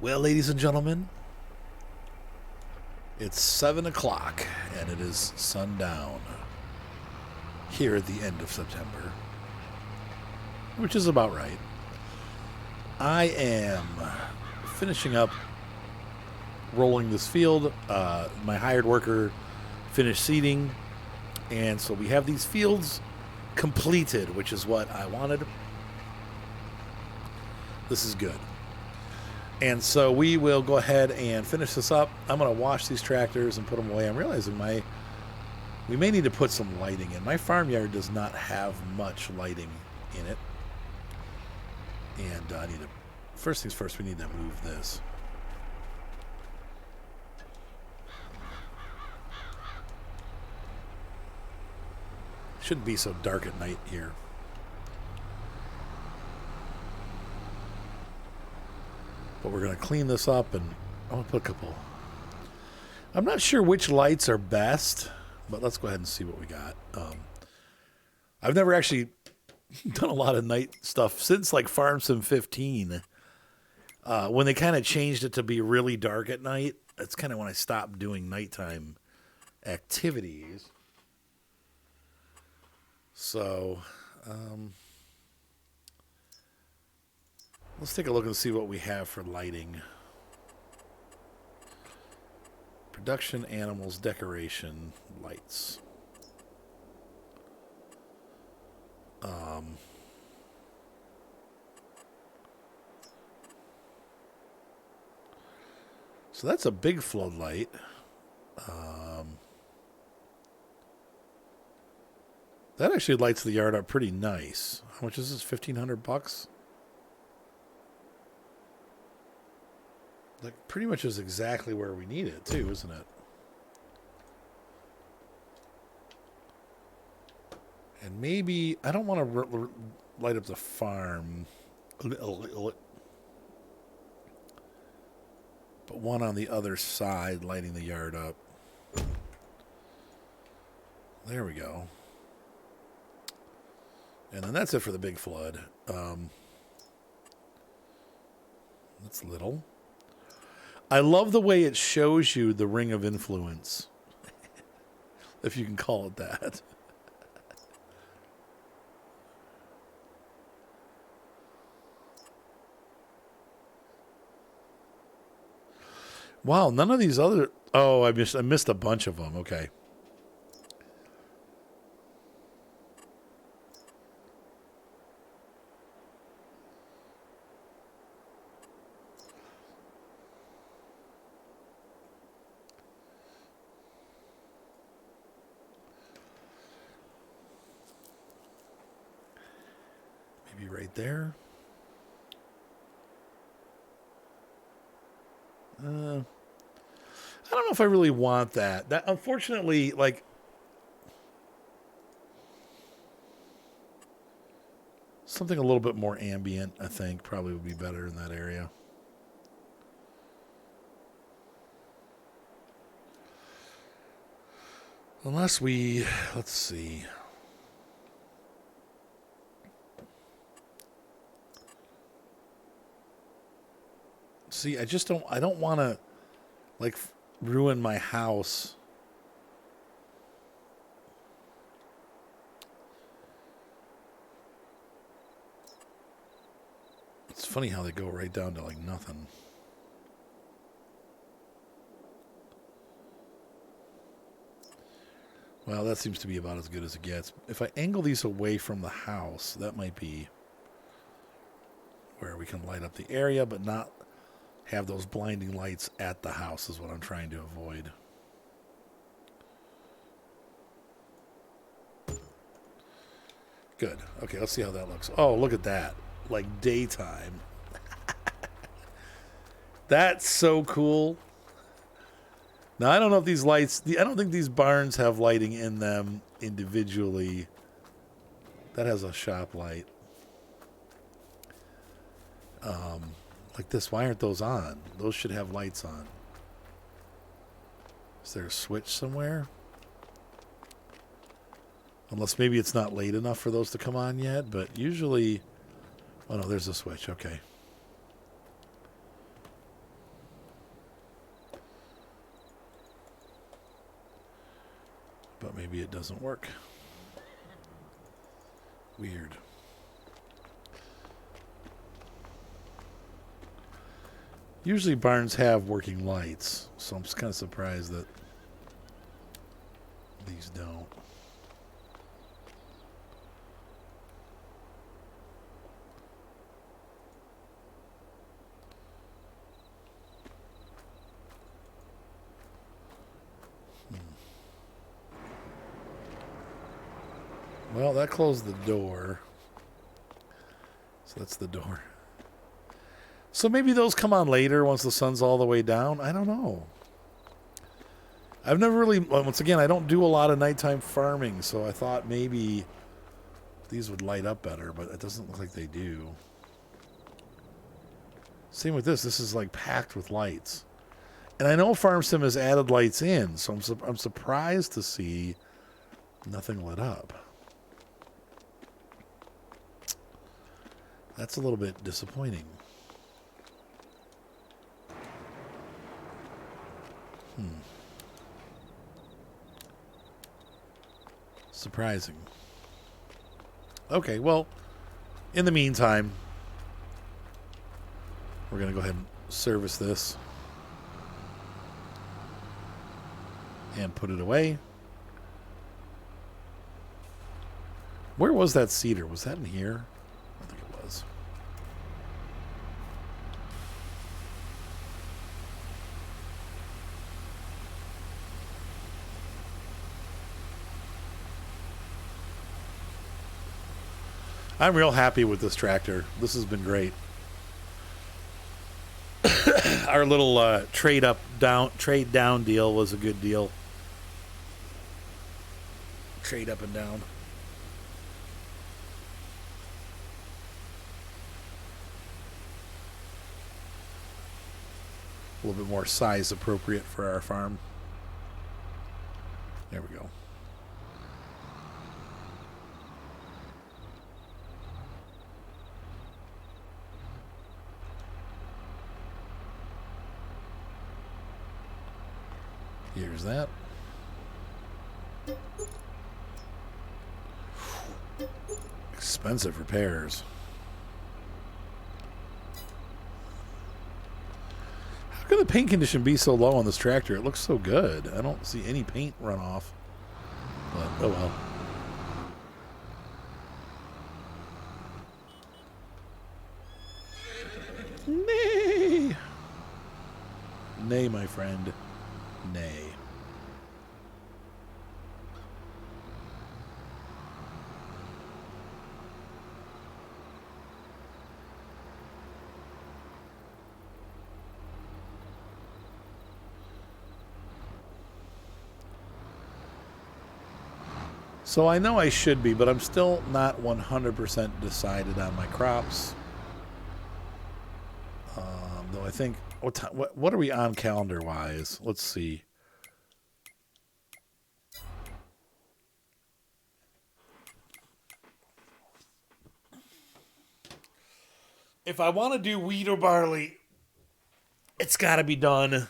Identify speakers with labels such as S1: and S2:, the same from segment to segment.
S1: Well, ladies and gentlemen, it's 7 o'clock and it is sundown here at the end of September, which is about right. I am finishing up rolling this field. My hired worker finished seeding, and so we have these fields completed, which is what I wanted. This is good. And so we will go ahead and finish this up. I'm going to wash these tractors and put them away. I'm realizing we may need to put some lighting in. My farmyard does not have much lighting in it. And I need to, first things first, we need to move this. Shouldn't be so dark at night here. But we're going to clean this up, and I'm going to put a couple. I'm not sure which lights are best, but let's go ahead and see what we got. I've never actually done a lot of night stuff since like Farm Sim 15. When they kind of changed it to be really dark at night, that's kind of when I stopped doing nighttime activities. So, let's take a look and see what we have for lighting. Production, animals, decoration, lights. So that's a big floodlight. That actually lights the yard up pretty nice. How much is this? $1,500? Like pretty much is exactly where we need it too, isn't it? And maybe I don't want to light up the farm, but one on the other side lighting the yard up. There we go. And then that's it for the big flood. That's little. I love the way it shows you the ring of influence, if you can call it that. Wow, none of these other... Oh, I missed a bunch of them. Okay. Maybe right there. I don't know if I really want that. That unfortunately, like, something a little bit more ambient, I think, probably would be better in that area. Unless we, let's see. See, I don't want to, like, ruin my house. It's funny how they go right down to, like, nothing. Well, that seems to be about as good as it gets. If I angle these away from the house, that might be where we can light up the area, but not have those blinding lights at the house is what I'm trying to avoid. Good. Okay, let's see how that looks. Oh, look at that. Like daytime. That's so cool. Now, I don't know if these lights... I don't think these barns have lighting in them individually. That has a shop light. Like this, why aren't those on? Those should have lights on. Is there a switch somewhere? Unless maybe it's not late enough for those to come on yet, but usually... Oh, no, there's a switch. Okay. maybe it doesn't work. Weird. Usually barns have working lights, so I'm just kind of surprised that these don't. Well, that closed the door. So that's the door. So maybe those come on later once the sun's all the way down. I don't know. I've never really, once again, I don't do a lot of nighttime farming, so I thought maybe these would light up better, but it doesn't look like they do. Same with this. This is like packed with lights. And I know FarmSim has added lights in, so I'm surprised to see nothing lit up. That's a little bit disappointing. Surprising. Okay, well, in the meantime, we're going to go ahead and service this and put it away. Where was that cedar? Was that in here? I think it was. I'm real happy with this tractor. This has been great. Our little trade down deal was a good deal. Trade up and down. A little bit more size appropriate for our farm. There we go. Here's that. Expensive repairs. How can the paint condition be so low on this tractor? It looks so good. I don't see any paint runoff. But, oh well. Nay. Nay, my friend. Nay. So I know I should be, but I'm still not 100% decided on my crops. Though I think, what are we on calendar-wise? Let's see. If I want to do wheat or barley, it's got to be done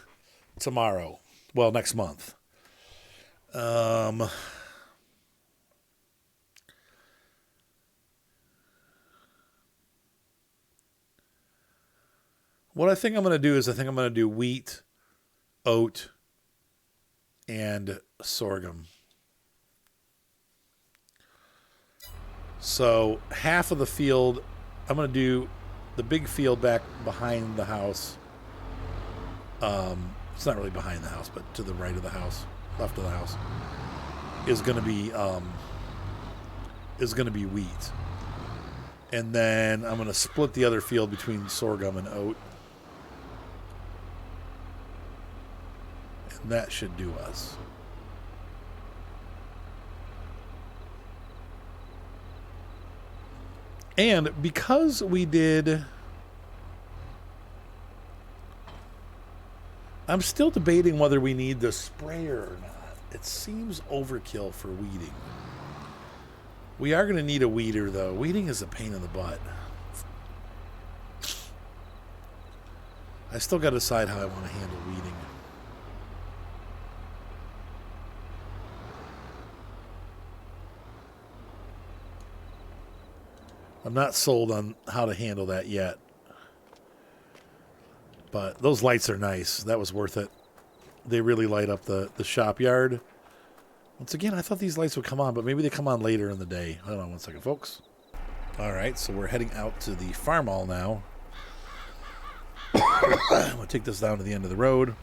S1: tomorrow. Well, next month. What I think I'm going to do is I think I'm going to do wheat, oat, and sorghum. So half of the field, I'm going to do the big field back behind the house. It's not really behind the house, but to the right of the house, left of the house, is going to be wheat. And then I'm going to split the other field between sorghum and oat. And that should do us. And because we did... I'm still debating whether we need the sprayer or not. It seems overkill for weeding. We are going to need a weeder, though. Weeding is a pain in the butt. I still got to decide how I want to handle weeding. I'm not sold on how to handle that yet. But those lights are nice. That was worth it. They really light up the shop yard. Once again, I thought these lights would come on, but maybe they come on later in the day. Hold on one second, folks. All right, so we're heading out to the farm mall now. I'm going to take this down to the end of the road.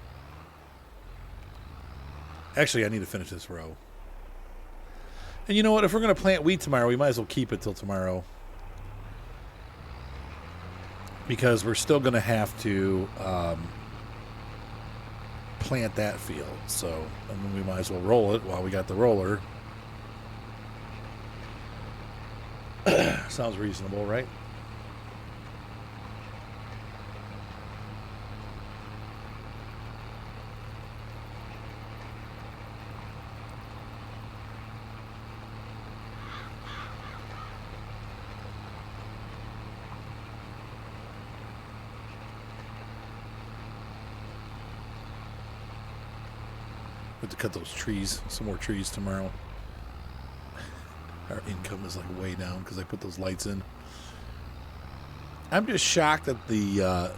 S1: Actually, I need to finish this row. And you know what? If we're going to plant wheat tomorrow, we might as well keep it till tomorrow. Because we're still going to have to plant that field. So, and then we might as well roll it while we got the roller. Sounds reasonable, right? We have to cut those trees, some more trees tomorrow. Our income is like way down because I put those lights in. I'm just shocked that the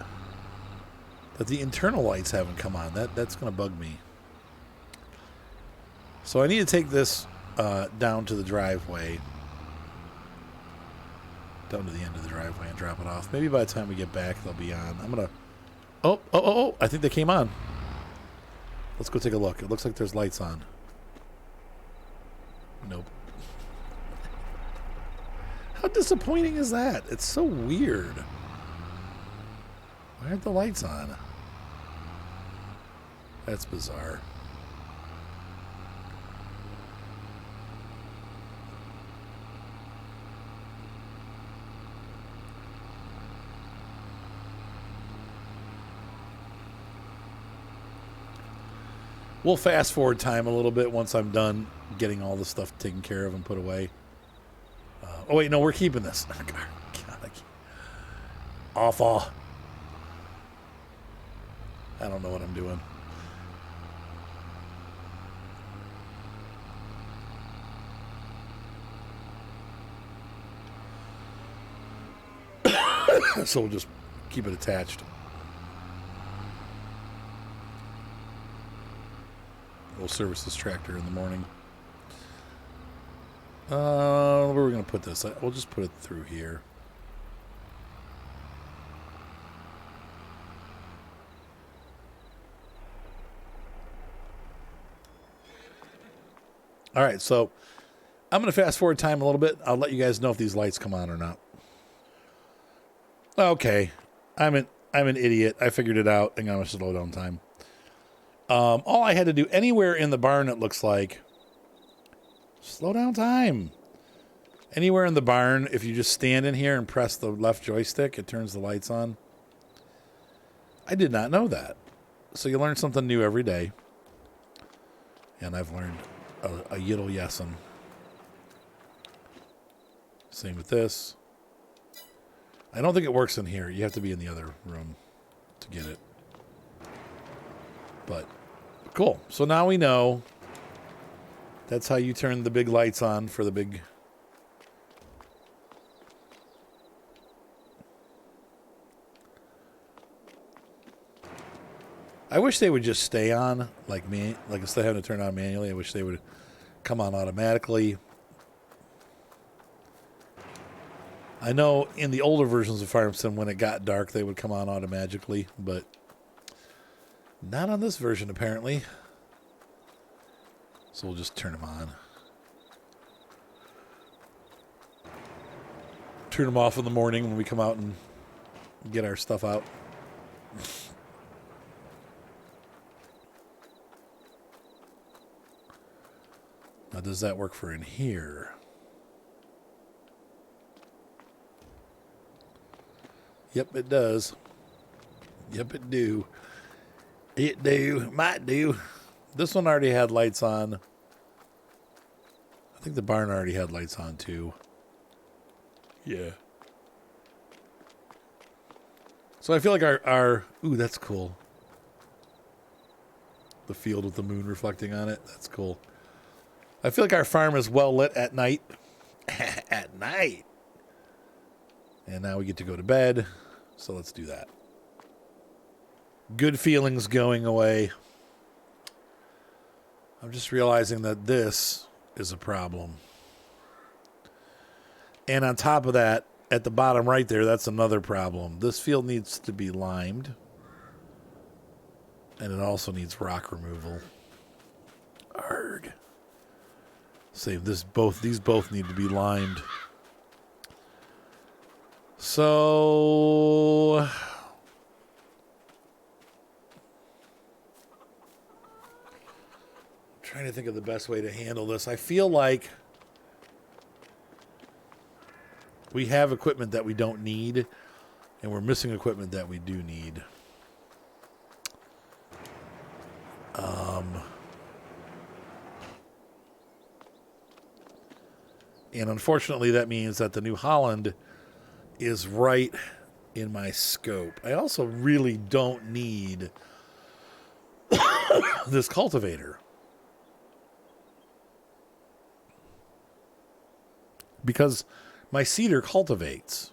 S1: internal lights haven't come on. That's going to bug me. So I need to take this down to the driveway, down to the end of the driveway, and drop it off. Maybe by the time we get back, they'll be on. I'm gonna. Oh! I think they came on. Let's go take a look. It looks like there's lights on. Nope. How disappointing is that? It's so weird. Why aren't the lights on? That's bizarre. We'll fast forward time a little bit once I'm done getting all the stuff taken care of and put away. Oh, wait, no, we're keeping this. Oh, God, awful. I don't know what I'm doing. So we'll just keep it attached. We'll service this tractor in the morning. Where are we going to put this? We'll just put it through here. All right, so I'm going to fast forward time a little bit. I'll let you guys know if these lights come on or not. Okay, I'm an idiot. I figured it out. Hang on, I'm slow down time. All I had to do anywhere in the barn, it looks like. Slow down time. Anywhere in the barn, if you just stand in here and press the left joystick, it turns the lights on. I did not know that. So you learn something new every day. And I've learned a yiddle yessin. Same with this. I don't think it works in here. You have to be in the other room to get it. But cool. So now we know that's how you turn the big lights on for the big. I wish they would just stay on like me, like instead of having to turn on manually. I wish they would come on automatically. I know in the older versions of Fire Sim, when it got dark, they would come on automatically, but not on this version, apparently. So we'll just turn them on. Turn them off in the morning when we come out and get our stuff out. Now, does that work for in here? Yep, it does. Yep, it do. It do. Might do. This one already had lights on. I think the barn already had lights on, too. Yeah. So I feel like our... Ooh, that's cool. The field with the moon reflecting on it. That's cool. I feel like our farm is well lit at night. At night. And now we get to go to bed. So let's do that. Good feelings going away. I'm just realizing that this is a problem. And on top of that, at the bottom right there, that's another problem. This field needs to be limed. And it also needs rock removal. Arg. Save this both. These both need to be limed. So I'm trying to think of the best way to handle this. I feel like we have equipment that we don't need, and we're missing equipment that we do need. And unfortunately, that means that the New Holland is right in my scope. I also really don't need this cultivator. Because my cedar cultivates.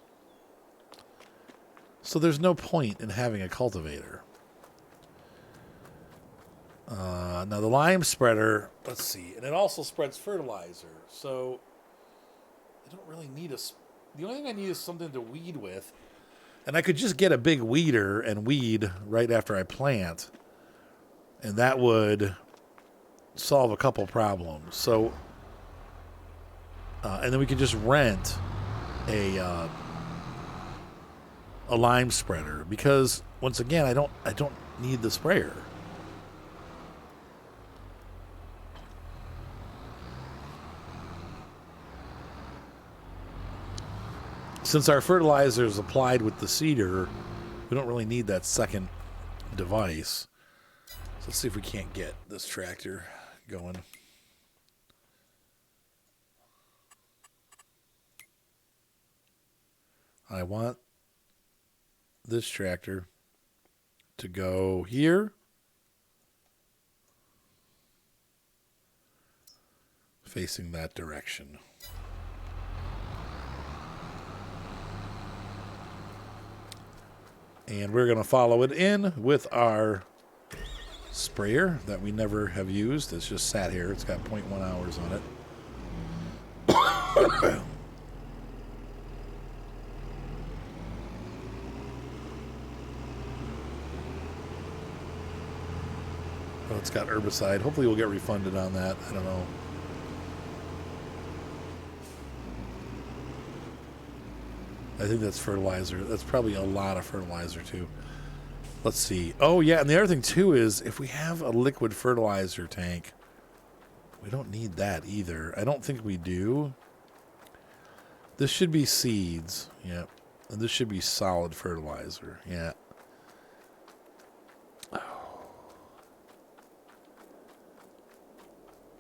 S1: So there's no point in having a cultivator. Now the lime spreader, let's see, and it also spreads fertilizer. So I don't really need the only thing I need is something to weed with. And I could just get a big weeder and weed right after I plant. And that would solve a couple problems. So, and then we could just rent a lime spreader, because once again, I don't need the sprayer. Since our fertilizer is applied with the cedar, we don't really need that second device. So let's see if we can't get this tractor going. I want this tractor to go here, facing that direction. And we're going to follow it in with our sprayer that we never have used. It's just sat here. It's got 0.1 hours on it. Oh, it's got herbicide. Hopefully we'll get refunded on that. I don't know. I think that's fertilizer. That's probably a lot of fertilizer, too. Let's see. Oh, yeah, and the other thing, too, is if we have a liquid fertilizer tank, we don't need that either. I don't think we do. This should be seeds. Yeah. And this should be solid fertilizer. Yeah.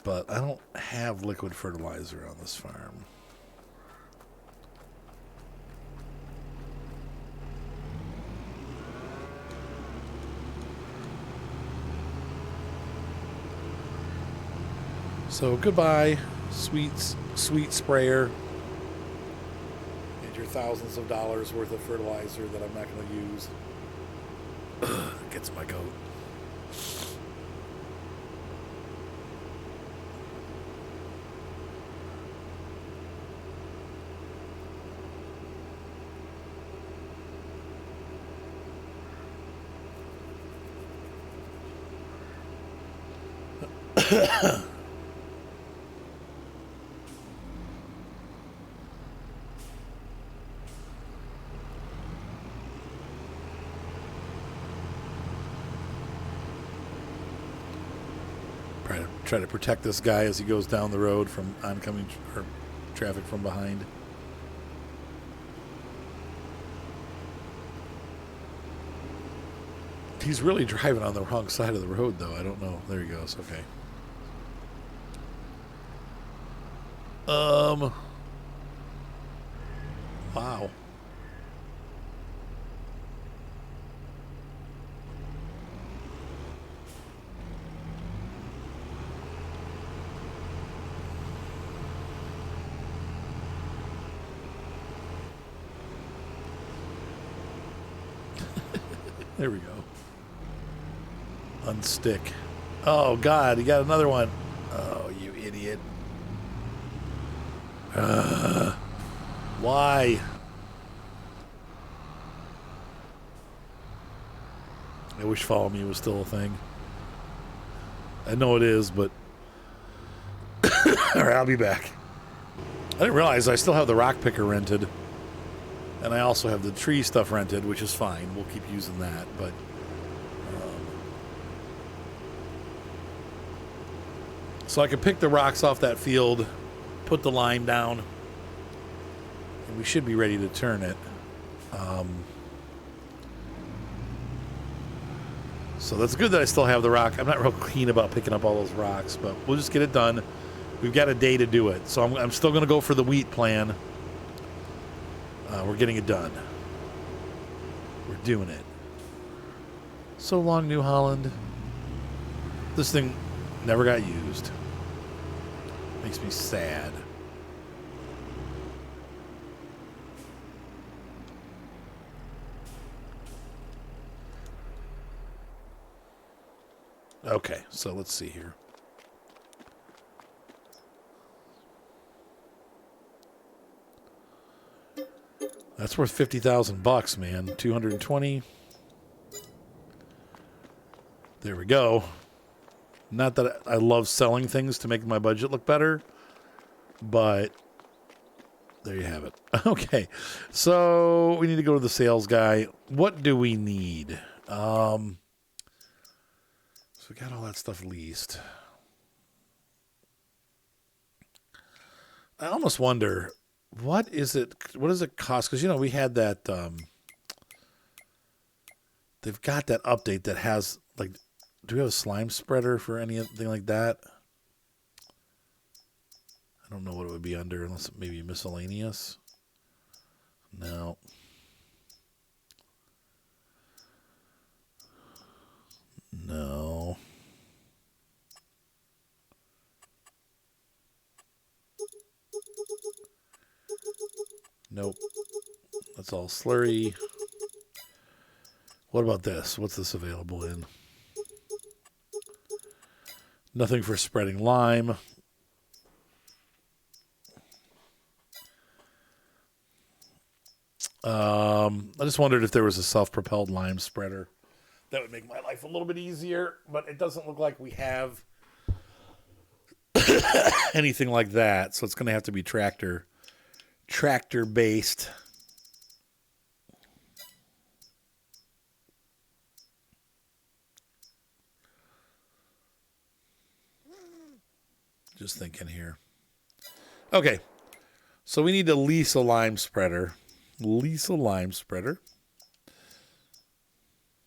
S1: But I don't have liquid fertilizer on this farm. So goodbye, sweet sprayer, and your thousands of dollars worth of fertilizer that I'm not going to use. Gets my goat. Try to protect this guy as he goes down the road from oncoming traffic from behind. He's really driving on the wrong side of the road, though. I don't know. There he goes. Okay. Wow. There we go. Unstick. Oh, God, he got another one. Oh, you idiot. Why? I wish follow me was still a thing. I know it is, but... Alright, I'll be back. I didn't realize I still have the rock picker rented. And I also have the tree stuff rented, which is fine. We'll keep using that, but... So I can pick the rocks off that field, put the lime down, and we should be ready to turn it. So that's good that I still have the rock. I'm not real keen about picking up all those rocks, but we'll just get it done. We've got a day to do it. So I'm still going to go for the wheat plan. We're getting it done. We're doing it. So long, New Holland. This thing never got used. Makes me sad. Okay, so let's see here. That's worth $50,000, man. 220. There we go. Not that I love selling things to make my budget look better, but there you have it. Okay, so we need to go to the sales guy. What do we need? So we got all that stuff leased. I almost wonder, what does it cost? Because, we had that, they've got that update that has, like, do we have a slime spreader for anything like that? I don't know what it would be under, unless it maybe miscellaneous. No. No. Nope. That's all slurry. What about this? What's this available in? Nothing for spreading lime. I just wondered if there was a self-propelled lime spreader. That would make my life a little bit easier, but it doesn't look like we have anything like that, so it's going to have to be tractor-based. Just thinking here. Okay, so we need to lease a lime spreader.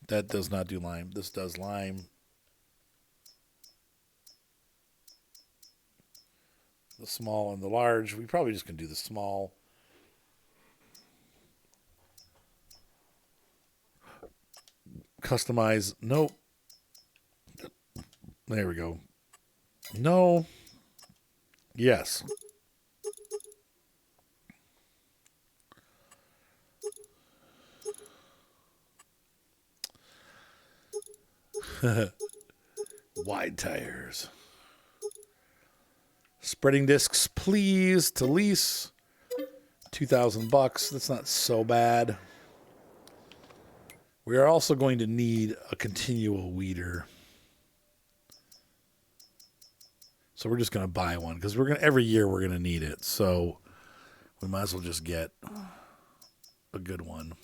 S1: That does not do lime. This does lime. The small and the large. We probably just can do the small. Customize. Nope. There we go. No. Yes. Wide tires. Spreading discs, please, to lease. $2,000. That's not so bad. We are also going to need a continual weeder. So we're just going to buy one because every year we're going to need it. So we might as well just get a good one.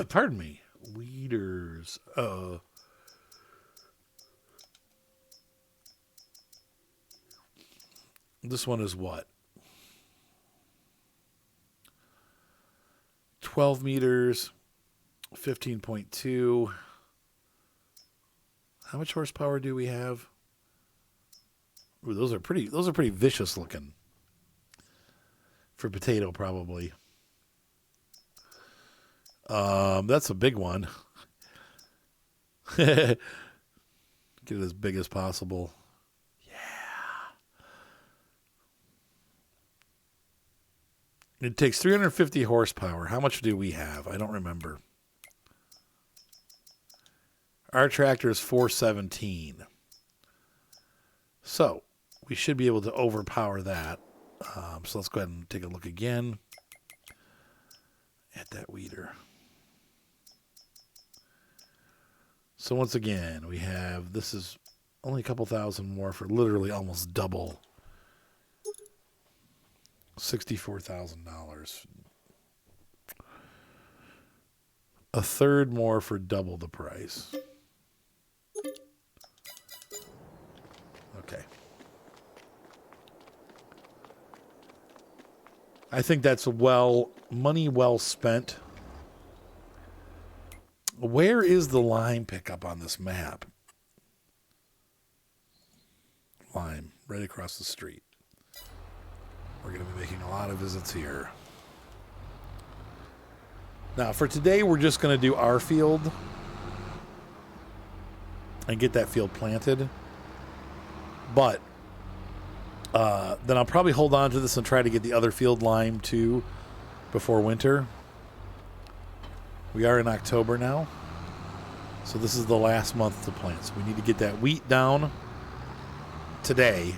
S1: Pardon me. Weeders. This one is what? 12 meters, 15.2. How much horsepower do we have? Ooh, those are pretty vicious looking. For potato, probably. That's a big one. Get it as big as possible. It takes 350 horsepower. How much do we have? I don't remember. Our tractor is 417. So we should be able to overpower that. So let's go ahead and take a look again at that weeder. So once again, we have, this is only a couple thousand more for literally almost double. $64,000. A third more for double the price. Okay. I think that's money well spent. Where is the lime pickup on this map? Lime, right across the street. We're going to be making a lot of visits here. Now, for today, we're just going to do our field and get that field planted. But then I'll probably hold on to this and try to get the other field lime too before winter. We are in October now, so this is the last month to plant. So we need to get that wheat down today,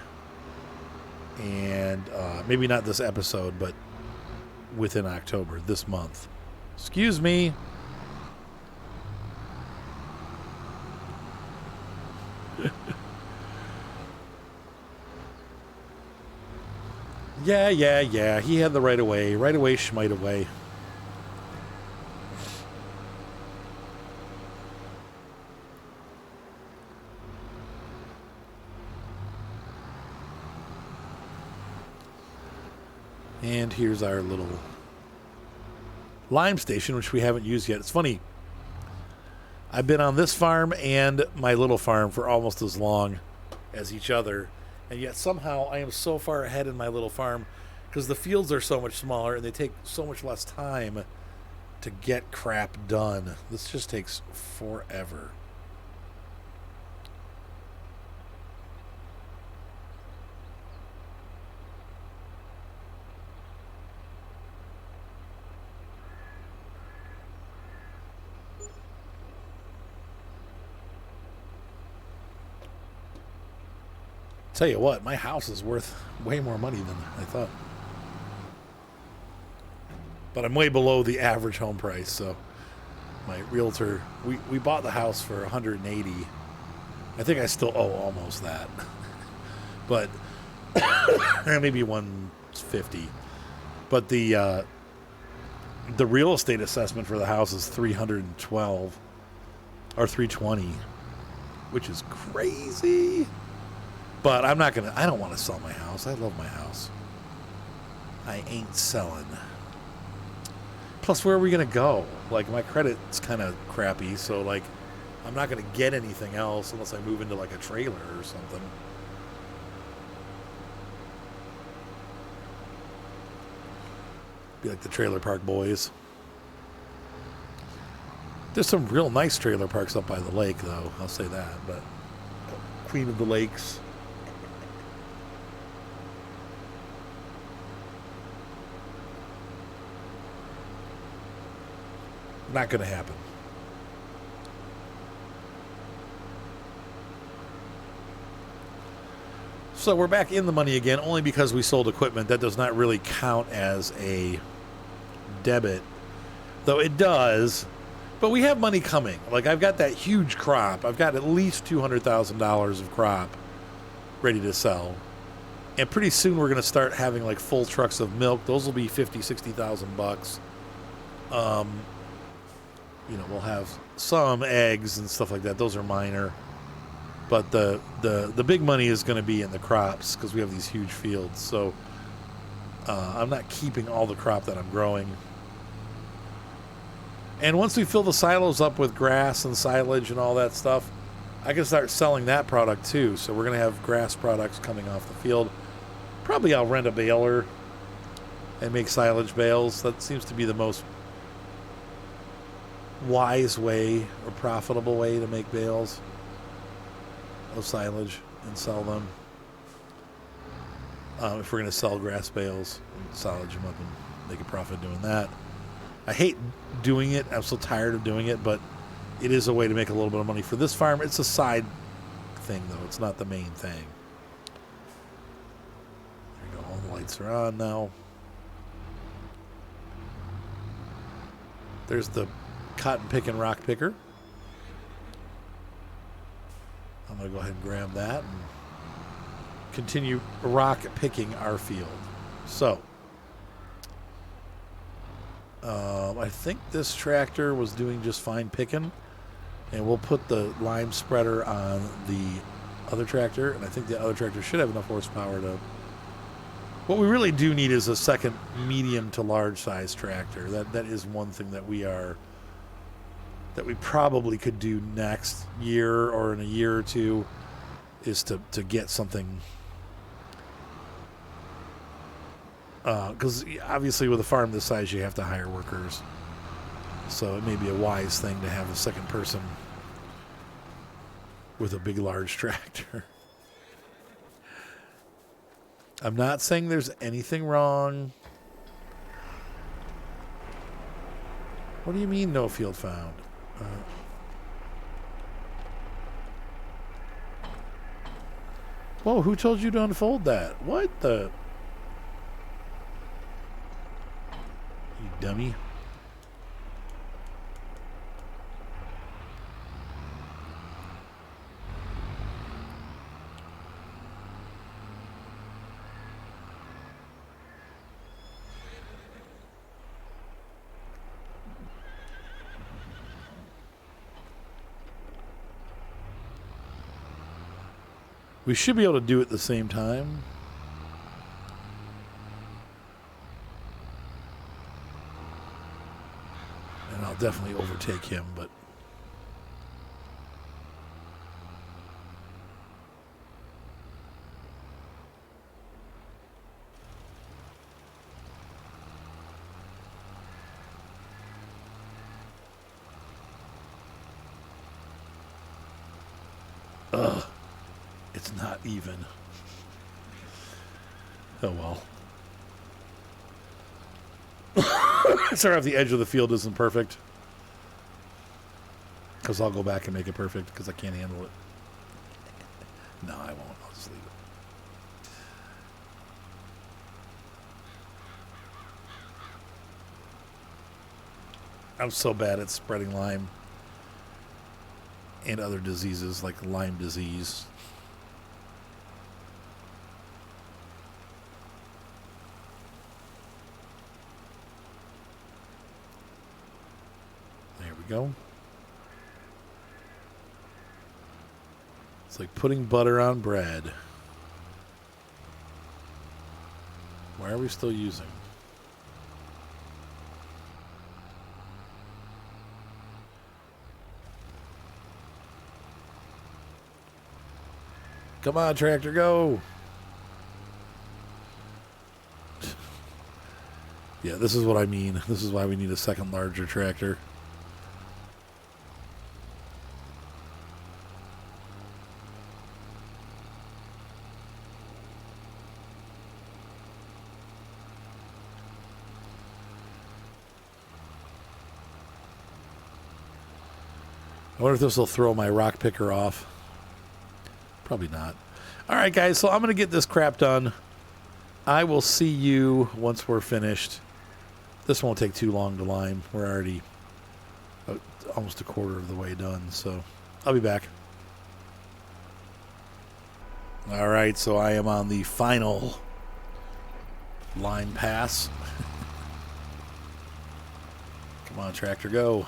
S1: and maybe not this episode, but within October, this month. Excuse me. Yeah. He had the right of way. Right away, schmite away. And here's our little lime station, which we haven't used yet. It's funny. I've been on this farm and my little farm for almost as long as each other. And yet somehow I am so far ahead in my little farm because the fields are so much smaller and they take so much less time to get crap done. This just takes forever. Tell you what, my house is worth way more money than I thought. But I'm way below the average home price, so my realtor, we bought the house for $180. I think I still owe almost that. But maybe $150. But the real estate assessment for the house is $312 or $320, which is crazy. But I don't want to sell my house. I love my house. I ain't selling. Plus, where are we going to go? Like, my credit's kind of crappy, so, like, I'm not going to get anything else unless I move into, like, a trailer or something. Be like the Trailer Park Boys. There's some real nice trailer parks up by the lake, though. I'll say that, but Queen of the Lakes. Not going to happen. So we're back in the money again, only because we sold equipment. That does not really count as a debit, though it does. But we have money coming. Like, I've got that huge crop. I've got at least $200,000 of crop ready to sell. And pretty soon we're going to start having, like, full trucks of milk. Those will be $50,000-$60,000. You know, we'll have some eggs and stuff like that. Those are minor. But the big money is going to be in the crops because we have these huge fields. So I'm not keeping all the crop that I'm growing. And once we fill the silos up with grass and silage and all that stuff, I can start selling that product too. So we're going to have grass products coming off the field. Probably I'll rent a baler and make silage bales. That seems to be the most wise way or profitable way to make bales of silage and sell them. If we're going to sell grass bales and silage them up and make a profit doing that. I hate doing it. I'm so tired of doing it, but it is a way to make a little bit of money for this farm. It's a side thing, though. It's not the main thing. There you go. All the lights are on now. There's the cotton picking rock picker. I'm going to go ahead and grab that and continue rock picking our field. So, I think this tractor was doing just fine picking, and we'll put the lime spreader on the other tractor, and I think the other tractor should have enough horsepower to... What we really do need is a second medium to large size tractor. That is one thing that we probably could do next year or in a year or two, is to get something. Because obviously with a farm this size, you have to hire workers. So it may be a wise thing to have a second person with a big, large tractor. I'm not saying there's anything wrong. What do you mean no field found? Whoa, who told you to unfold that? What the... You dummy. We should be able to do it at the same time. And I'll definitely overtake him, but... Ugh. It's not even. Oh well. Sorry if the edge of the field isn't perfect. Because I'll go back and make it perfect because I can't handle it. No, I won't. I'll just leave it. I'm so bad at spreading Lyme and other diseases like Lyme disease. Go. It's like putting butter on bread. Why are we still using? Come on, tractor, go. Yeah, this is what I mean. This is why we need a second larger tractor. I wonder if this will throw my rock picker off. Probably not. All right, guys, so I'm going to get this crap done. I will see you once we're finished. This won't take too long to lime. We're already almost a quarter of the way done, so I'll be back. All right, so I am on the final lime pass. Come on, tractor, go.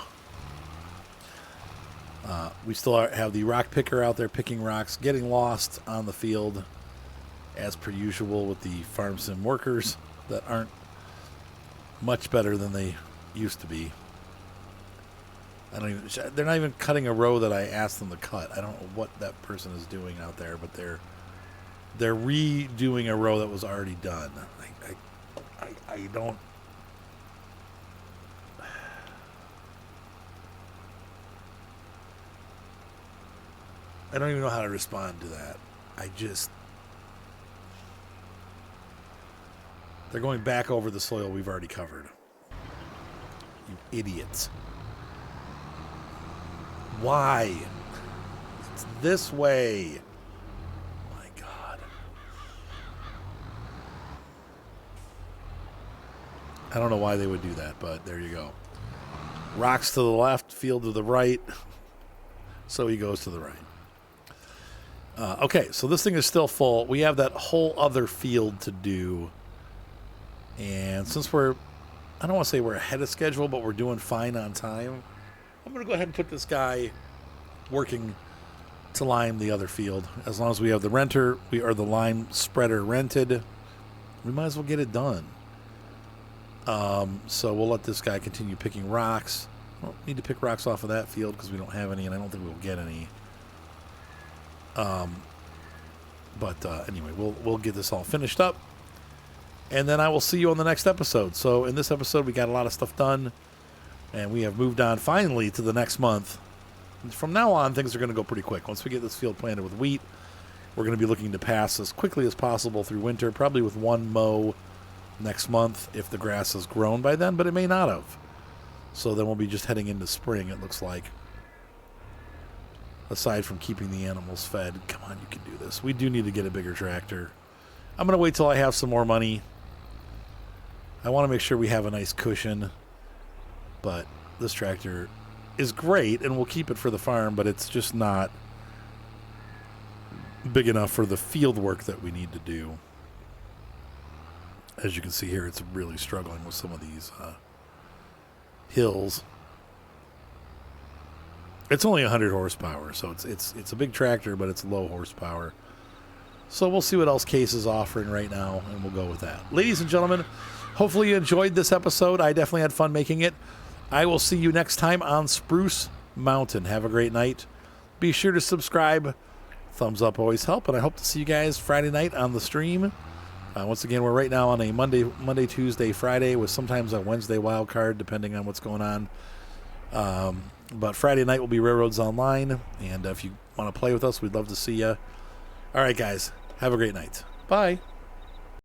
S1: We still have the rock picker out there picking rocks, getting lost on the field as per usual with the farm sim workers that aren't much better than they used to be. They're not even cutting a row that I asked them to cut. I don't know what that person is doing out there, but they're redoing a row that was already done. I don't... I don't even know how to respond to that. They're going back over the soil we've already covered. You idiots. Why? It's this way. My God. I don't know why they would do that, but there you go. Rocks to the left, field to the right. So he goes to the right. Okay, so this thing is still full. We have that whole other field to do. And since I don't want to say we're ahead of schedule, but we're doing fine on time, I'm going to go ahead and put this guy working to lime the other field. As long as we have the the lime spreader rented, we might as well get it done. So we'll let this guy continue picking rocks. We don't need to pick rocks off of that field because we don't have any, and I don't think we'll get any. Anyway, we'll get this all finished up, and then I will see you on the next episode. So in this episode, we got a lot of stuff done, and we have moved on finally to the next month. And from now on, things are going to go pretty quick. Once we get this field planted with wheat, we're going to be looking to pass as quickly as possible through winter, probably with one mow next month if the grass has grown by then, but it may not have. So then we'll be just heading into spring, it looks like. Aside from keeping the animals fed. Come on, you can do this. We do need to get a bigger tractor. I'm going to wait till I have some more money. I want to make sure we have a nice cushion. But this tractor is great, and we'll keep it for the farm, but it's just not big enough for the field work that we need to do. As you can see here, it's really struggling with some of these hills. It's only 100 horsepower, so it's a big tractor, but it's low horsepower. So we'll see what else Case is offering right now, and we'll go with that. Ladies and gentlemen, hopefully you enjoyed this episode. I definitely had fun making it. I will see you next time on Spruce Mountain. Have a great night. Be sure to subscribe. Thumbs up always help, and I hope to see you guys Friday night on the stream. Once again, we're right now on a Monday, Tuesday, Friday, with sometimes a Wednesday wild card, depending on what's going on. But Friday night will be Railroads Online, and if you want to play with us, we'd love to see you. All right, guys, have a great night. Bye.